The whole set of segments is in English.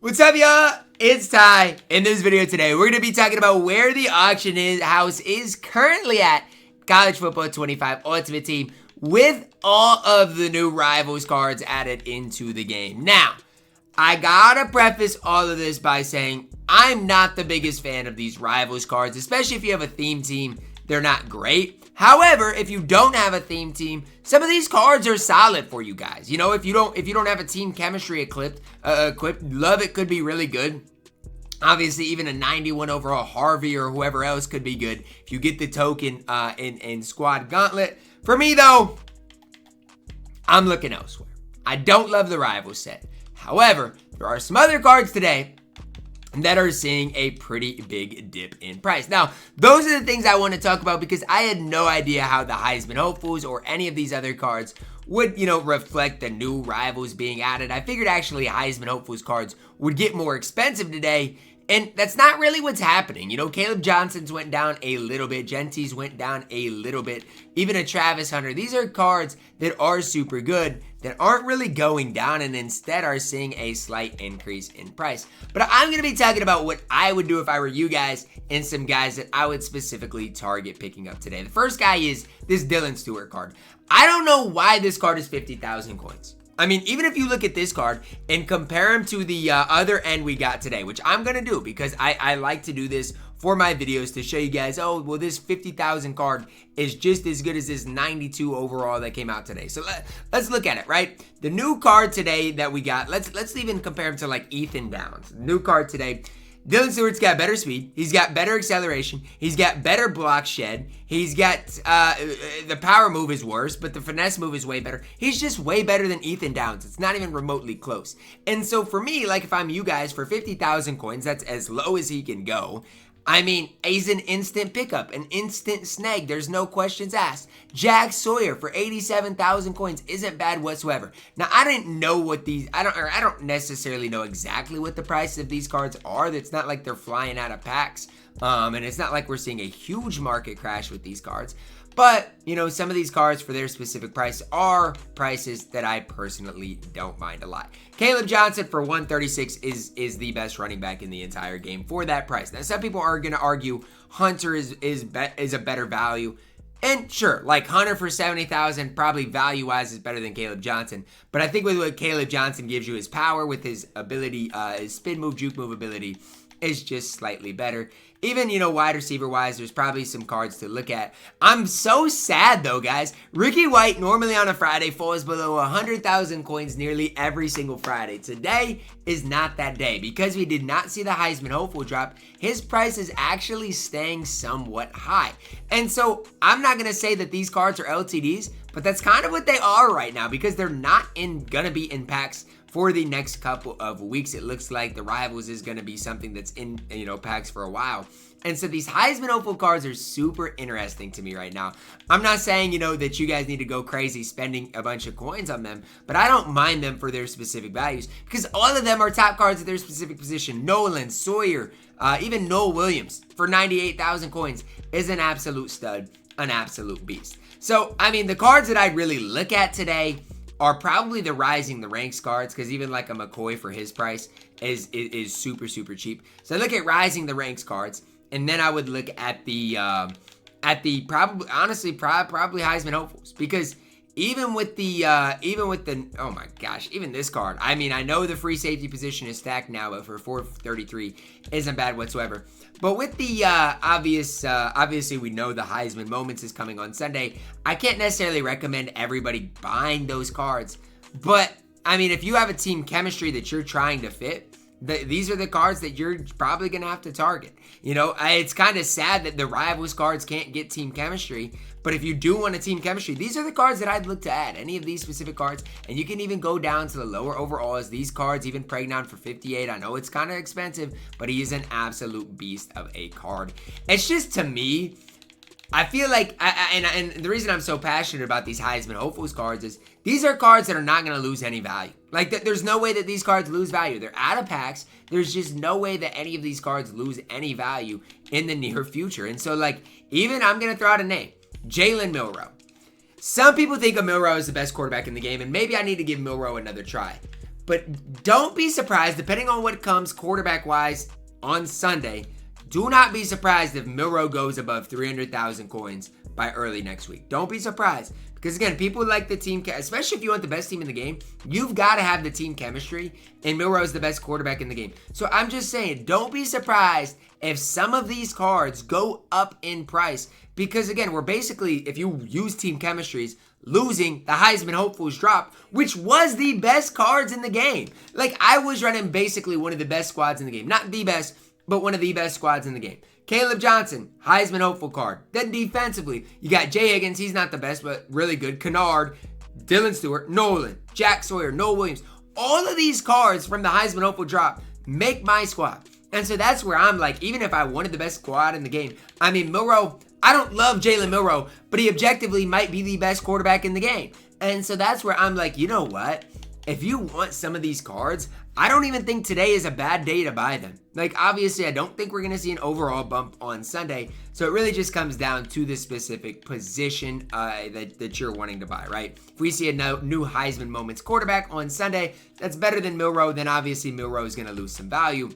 What's up, y'all? It's Ty. In this video today, we're going to be talking about where the auction house is currently at College Football 25 Ultimate Team with all of the new Rivals cards added into the game. Now, I gotta preface all of this by saying I'm not the biggest fan of these Rivals cards, especially if you have a theme team. They're not great. However, if you don't have a theme team, some of these cards are solid for you guys. You know, if you don't have a team chemistry equipped, Lovett could be really good. Obviously, even a 91 overall Harvey or whoever else could be good if you get the token in Squad Gauntlet. For me, though, I'm looking elsewhere. I don't love the Rivals set. However, there are some other cards today that are seeing a pretty big dip in price. Now, those are the things I want to talk about because I had no idea how the Heisman hopefuls or any of these other cards would, reflect the new Rivals being added. I figured actually Heisman hopefuls cards would get more expensive today, and that's not really what's happening. Caleb Johnson's went down a little bit. Genty's went down a little bit. Even a Travis Hunter. These are cards that are super good that aren't really going down and instead are seeing a slight increase in price. But I'm going to be talking about what I would do if I were you guys and some guys that I would specifically target picking up today. The first guy is this Dylan Stewart card. I don't know why this card is 50,000 coins. I mean, even if you look at this card and compare him to the other end we got today, which I'm going to do because I like to do this for my videos to show you guys, oh, well, this 50,000 card is just as good as this 92 overall that came out today. So let's look at it, right? The new card today that we got, let's even compare him to like Ethan Downs. New card today. Dylan Stewart's got better speed. He's got better acceleration. He's got better block shed. He's got, the power move is worse, but the finesse move is way better. He's just way better than Ethan Downs. It's not even remotely close. And so for me, like if I'm you guys, for 50,000 coins, that's as low as he can go. I mean, he's an instant pickup, an instant snag. There's no questions asked. Jack Sawyer for 87,000 coins isn't bad whatsoever. Now, I didn't know what these, I don't necessarily know exactly what the price of these cards are. It's not like they're flying out of packs. And it's not like we're seeing a huge market crash with these cards. But, some of these cards for their specific price are prices that I personally don't mind a lot. Caleb Johnson for 136 is the best running back in the entire game for that price. Now, some people are going to argue Hunter is a better value. And sure, like Hunter for 70,000 probably value-wise is better than Caleb Johnson. But I think with what Caleb Johnson gives you, his power with his ability, his spin move, juke move ability is just slightly better. Even, wide receiver-wise, there's probably some cards to look at. I'm so sad, though, guys. Ricky White, normally on a Friday, falls below 100,000 coins nearly every single Friday. Today is not that day. Because we did not see the Heisman hopeful drop, his price is actually staying somewhat high. And so, I'm not going to say that these cards are LTDs, but that's kind of what they are right now because they're not going to be in packs for the next couple of weeks. It looks like the Rivals is going to be something that's in, packs for a while. And so these Heisman hopeful cards are super interesting to me right now. I'm not saying, that you guys need to go crazy spending a bunch of coins on them, but I don't mind them for their specific values because all of them are top cards at their specific position. Nolan, Sawyer, even Noel Williams for 98,000 coins is an absolute stud, an absolute beast. So, I mean, the cards that I'd really look at today are probably the Rising the Ranks cards because even like a McCoy for his price is super, super cheap. So I look at Rising the Ranks cards, and then I would look at the probably Heisman hopefuls because even with the oh my gosh, even this card. I mean, I know the free safety position is stacked now, but for 433 isn't bad whatsoever. But with the obviously we know the Heisman Moments is coming on Sunday. I can't necessarily recommend everybody buying those cards. But, I mean, if you have a team chemistry that you're trying to fit, these are the cards that you're probably going to have to target. It's kind of sad that the Rivals cards can't get team chemistry. But if you do want a team chemistry, these are the cards that I'd look to add. Any of these specific cards. And you can even go down to the lower overalls. These cards, even Pregnon for 58. I know it's kind of expensive, but he is an absolute beast of a card. It's just, to me, I feel like, and the reason I'm so passionate about these Heisman hopefuls cards is these are cards that are not going to lose any value. Like, there's no way that these cards lose value. They're out of packs. There's just no way that any of these cards lose any value in the near future. And so, like, even I'm going to throw out a name. Jalen Milroe. Some people think Milroe is the best quarterback in the game, and maybe I need to give Milroe another try. But don't be surprised, depending on what comes quarterback-wise on Sunday, do not be surprised if Milroe goes above 300,000 coins by early next week. Don't be surprised. Because again, people like the team, especially if you want the best team in the game, you've got to have the team chemistry, and Milroe is the best quarterback in the game. So I'm just saying, don't be surprised if some of these cards go up in price. Because again, we're basically, if you use team chemistries, losing the Heisman hopefuls drop, which was the best cards in the game. Like, I was running basically one of the best squads in the game. Not the best, but one of the best squads in the game. Caleb Johnson, Heisman hopeful card. Then defensively, you got Jay Higgins. He's not the best, but really good. Kennard, Dylan Stewart, Nolan, Jack Sawyer, Noah Williams. All of these cards from the Heisman hopeful drop make my squad. And so that's where I'm like, even if I wanted the best squad in the game, I mean, Milroe, I don't love Jalen Milroe, but he objectively might be the best quarterback in the game. And so that's where I'm like, you know what? If you want some of these cards, I don't even think today is a bad day to buy them. Like, obviously, I don't think we're going to see an overall bump on Sunday. So it really just comes down to the specific position that you're wanting to buy, right? If we see a new Heisman Moments quarterback on Sunday that's better than Milroe, then obviously Milroe is going to lose some value.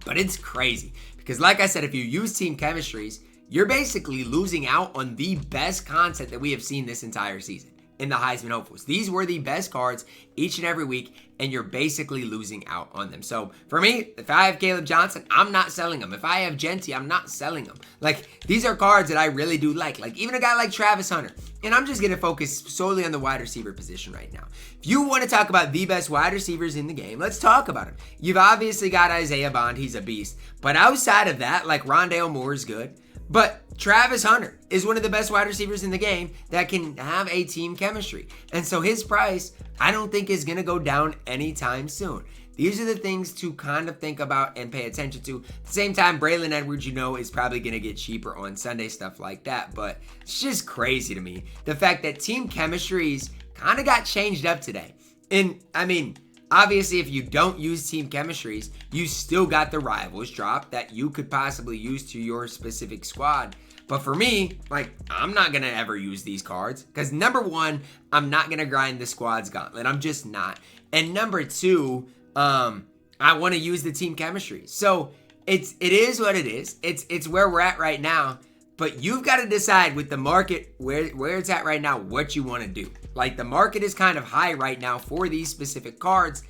But it's crazy because, like I said, if you use team chemistries, you're basically losing out on the best content that we have seen this entire season in the Heisman hopefuls. These were the best cards each and every week, and you're basically losing out on them. So for me, if I have Caleb Johnson, I'm not selling them. If I have Genty, I'm not selling them. Like, these are cards that I really do like. Like, even a guy like Travis Hunter. And I'm just going to focus solely on the wide receiver position right now. If you want to talk about the best wide receivers in the game, let's talk about them. You've obviously got Isaiah Bond. He's a beast. But outside of that, like, Rondale Moore is good. But Travis Hunter is one of the best wide receivers in the game that can have a team chemistry. And so his price, I don't think is going to go down anytime soon. These are the things to kind of think about and pay attention to. At the same time, Braylon Edwards, you know, is probably going to get cheaper on Sunday, stuff like that. But it's just crazy to me, the fact that team chemistries kind of got changed up today. And, I mean, obviously, if you don't use team chemistries, you still got the rivals drop that you could possibly use to your specific squad. But for me, like, I'm not going to ever use these cards because, number one, I'm not going to grind the squad's gauntlet. I'm just not. And number two, I want to use the team chemistry. So it is what it is. It's where we're at right now. But you've got to decide with the market where it's at right now what you want to do. Like, the market is kind of high right now for these specific cards.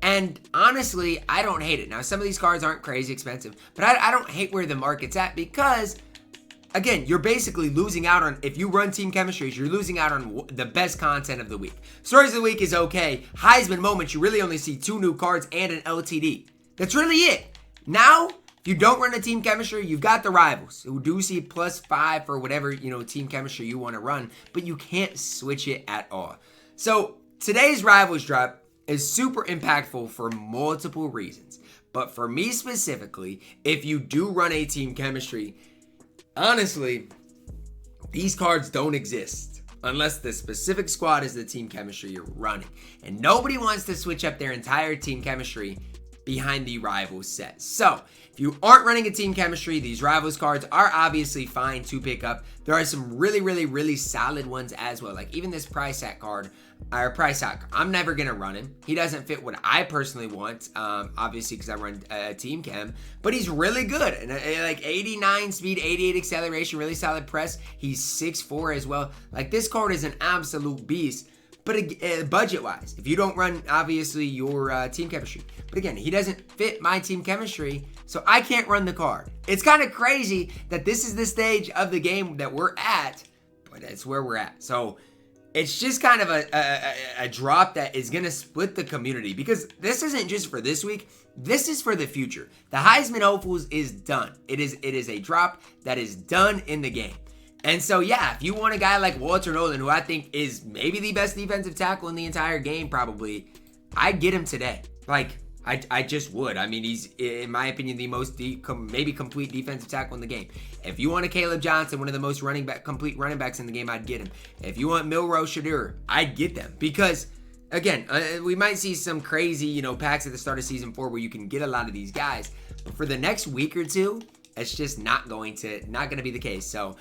And honestly, I don't hate it. Now, some of these cards aren't crazy expensive, but I don't hate where the market's at because, again, you're basically losing out on, if you run team chemistries, you're losing out on the best content of the week. Stories of the week is okay. Heisman moments, you really only see 2 new cards and an LTD. That's really it. Now, if you don't run a team chemistry, you've got the rivals who do see +5 for whatever, you know, team chemistry you want to run, but you can't switch it at all. So today's rivals drop is super impactful for multiple reasons. But for me specifically, if you do run a team chemistry, honestly, these cards don't exist unless the specific squad is the team chemistry you're running. And nobody wants to switch up their entire team chemistry behind the rivals set. So if you aren't running a team chemistry, these rivals cards are obviously fine to pick up. There are some really solid ones as well. Like even this price hack card, or price hack, I'm never going to run him. He doesn't fit what I personally want, obviously because I run team chem, but he's really good. And like 89 speed, 88 acceleration, really solid press. He's 6'4" as well. Like this card is an absolute beast. But budget-wise, if you don't run, obviously, your team chemistry. But again, he doesn't fit my team chemistry, so I can't run the card. It's kind of crazy that this is the stage of the game that we're at, but it's where we're at. So it's just kind of a drop that is going to split the community because this isn't just for this week. This is for the future. The Heisman hopefuls is done. It is a drop that is done in the game. And so, yeah, if you want a guy like Walter Nolan, who I think is maybe the best defensive tackle in the entire game, probably, I'd get him today. Like, I just would. I mean, he's, in my opinion, the most maybe complete defensive tackle in the game. If you want a Caleb Johnson, one of the most complete running backs in the game, I'd get him. If you want Milroe Shadur, I'd get them. Because, again, we might see some crazy, packs at the start of Season 4 where you can get a lot of these guys. But for the next week or two, it's just not going to be the case. So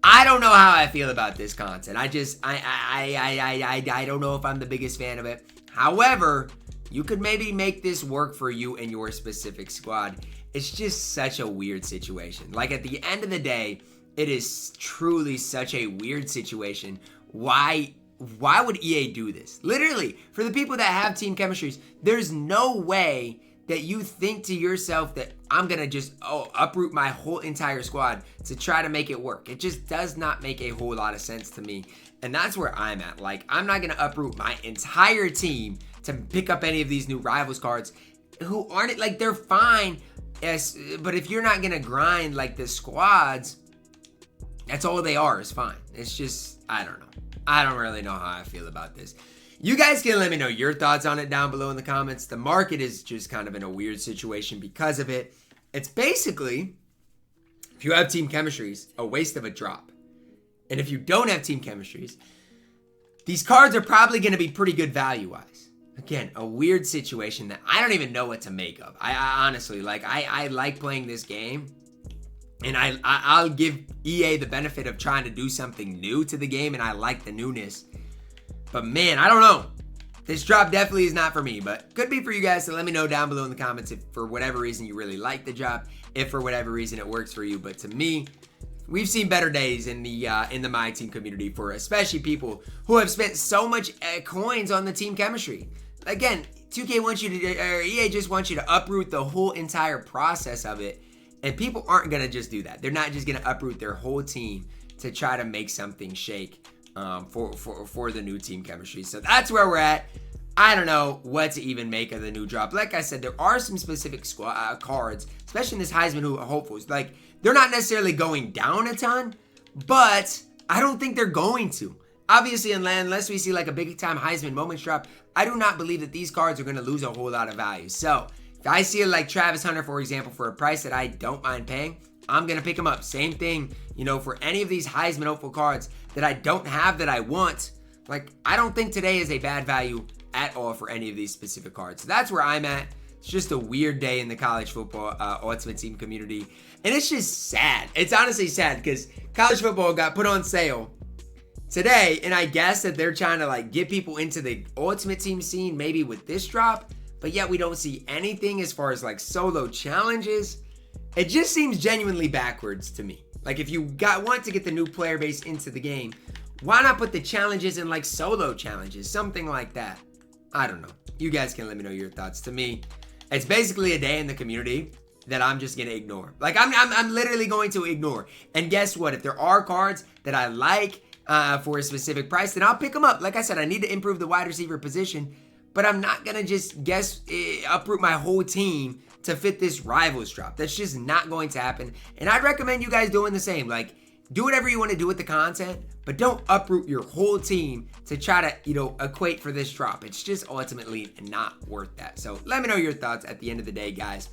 I don't know how I feel about this content. I don't know if I'm the biggest fan of it. However, You could maybe make this work for you and your specific squad. It's just such a weird situation. Like, at the end of the day, it is truly such a weird situation. Why would EA do this? Literally, for the people that have team chemistries, there's no way that you think to yourself that I'm gonna just uproot my whole entire squad to try to make it work. It just does not make a whole lot of sense to me. And that's where I'm at. Like, I'm not gonna uproot my entire team to pick up any of these new Rivals cards who aren't, like, they're fine. Yes, but if you're not gonna grind like the squads, that's all they are, is fine. It's just, I don't know. I don't really know how I feel about this. You guys can let me know your thoughts on it down below in the comments. The market is just kind of in a weird situation because of it. It's basically, if you have team chemistries, a waste of a drop. And if you don't have team chemistries, these cards are probably going to be pretty good value-wise. Again, a weird situation that I don't even know what to make of. I honestly, like, I like playing this game. And I'll give EA the benefit of trying to do something new to the game, and I like the newness. But man, I don't know. This drop definitely is not for me, but could be for you guys. So let me know down below in the comments if for whatever reason you really like the drop, if for whatever reason it works for you. But to me, we've seen better days in the My Team community for especially people who have spent so much coins on the team chemistry. Again, 2K wants you to, or EA just wants you to uproot the whole entire process of it. And people aren't going to just do that. They're not just going to uproot their whole team to try to make something shake for the new team chemistry. So that's where we're at. I don't know what to even make of the new drop. Like I said, there are some specific cards, especially in this Heisman hopefuls. Like, they're not necessarily going down a ton, but I don't think they're going to. Obviously, unless we see like a big time Heisman moments drop, I do not believe that these cards are going to lose a whole lot of value. So if I see it like Travis Hunter, for example, for a price that I don't mind paying, I'm going to pick them up. Same thing, you know, for any of these Heisman hopeful cards that I don't have that I want. Like, I don't think today is a bad value at all for any of these specific cards. So that's where I'm at. It's just a weird day in the college football Ultimate Team community. And it's just sad. It's honestly sad because college football got put on sale today. And I guess that they're trying to like get people into the Ultimate Team scene maybe with this drop. But yet we don't see anything as far as like solo challenges. It just seems genuinely backwards to me. Like, if you want to get the new player base into the game, why not put the challenges in like solo challenges? Something like that. I don't know. You guys can let me know your thoughts. To me, it's basically a day in the community that I'm just going to ignore. Like, I'm literally going to ignore. And guess what? If there are cards that I like for a specific price, then I'll pick them up. Like I said, I need to improve the wide receiver position. But I'm not going to just uproot my whole team to fit this Rivals drop. That's just not going to happen. And I'd recommend you guys doing the same. Like, do whatever you want to do with the content, but don't uproot your whole team to try to, you know, equate for this drop. It's just ultimately not worth that. So let me know your thoughts at the end of the day, guys.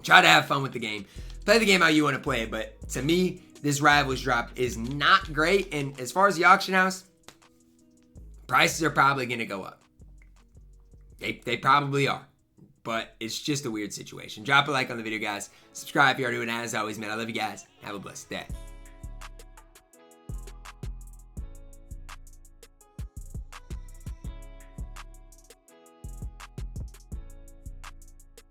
Try to have fun with the game. Play the game how you want to play it. But to me, this Rivals drop is not great. And as far as the auction house, prices are probably going to go up. They probably are, but it's just a weird situation. Drop a like on the video, guys. Subscribe if you already doing that. As always, man, I love you guys. Have a blessed day.